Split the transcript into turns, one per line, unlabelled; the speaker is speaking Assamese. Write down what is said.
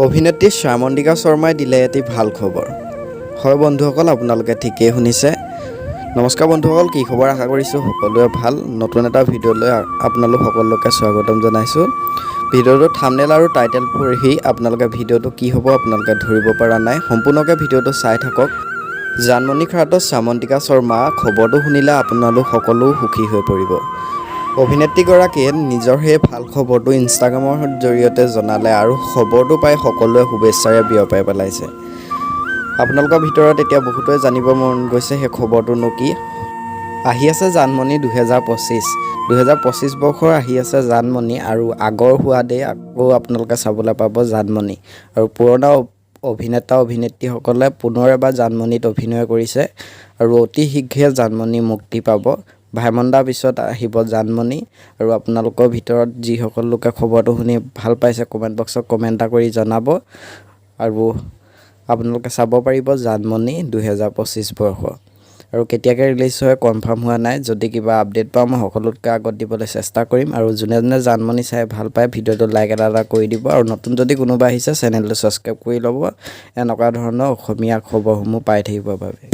অভিনেত্ৰী shyamontika শৰ্মাই দিলে এটি ভাল খবৰ। হয় বন্ধুসকল, আপোনালোকে ঠিকই শুনিছে। নমস্কাৰ বন্ধুসকল, কি খবৰ? আশা কৰিছোঁ সকলোৱে ভাল। নতুন এটা ভিডিঅ'লৈ আপোনালোক সকলোকে স্বাগতম জনাইছোঁ। ভিডিঅ'টো থাম্বনেইল আৰু টাইটেল পঢ়ি আপোনালোকে ভিডিঅ'টো কি হ'ব আপোনালোকে ধৰিব পৰা নাই। সম্পূৰ্ণকৈ ভিডিঅ'টো চাই থাকক। জানমণি খাটত shyamontika শৰ্মা খবৰটো শুনিলে আপোনালোক সকলো সুখী হৈ পৰিব। অভিনেত্ৰীগৰাকীয়ে নিজৰ সেই ভাল খবৰটো ইনষ্টাগ্ৰামৰ জৰিয়তে জনালে আৰু খবৰটো পাই সকলোৱে শুভেচ্ছাৰে বিয়পাই পেলাইছে। আপোনালোকৰ ভিতৰত এতিয়া বহুতেই জানিব মন গৈছে সেই খবৰটোনো কি। আহি আছে জানমণি 2025 বৰ্ষৰ আহি আছে জানমণি, আৰু আগৰ হোৱাদেই আকৌ আপোনালোকে চাবলৈ পাব জানমণি। আৰু পুৰণা অভিনেতা অভিনেত্ৰীসকলে পুনৰ এবাৰ জানমণিত অভিনয় কৰিছে আৰু অতি শীঘ্ৰে জানমণি মুক্তি পাব। ভাইমন্দাৰ পিছত আহিব জানমণি। আৰু আপোনালোকৰ ভিতৰত যিসকল লোকে খবৰটো শুনি ভাল পাইছে কমেণ্ট বক্সত কমেণ্ট এটা কৰি জনাব। আৰু আপোনালোকে চাব পাৰিব জানমণি 2025 বৰ্ষ। আৰু কেতিয়াকৈ ৰিলিজ হয় কনফাৰ্ম হোৱা নাই। যদি কিবা আপডেট পাওঁ মই সকলোতকৈ আগত দিবলৈ চেষ্টা কৰিম। আৰু যোনে যোনে জানমণি চাই ভাল পায় ভিডিঅ'টো লাইক এটা কৰি দিব। আৰু নতুন যদি কোনোবা আহিছে চেনেলটো ছাবস্ক্ৰাইব কৰি ল'ব এনেকুৱা ধৰণৰ অসমীয়া খবৰসমূহ পাই থাকিবৰ বাবে।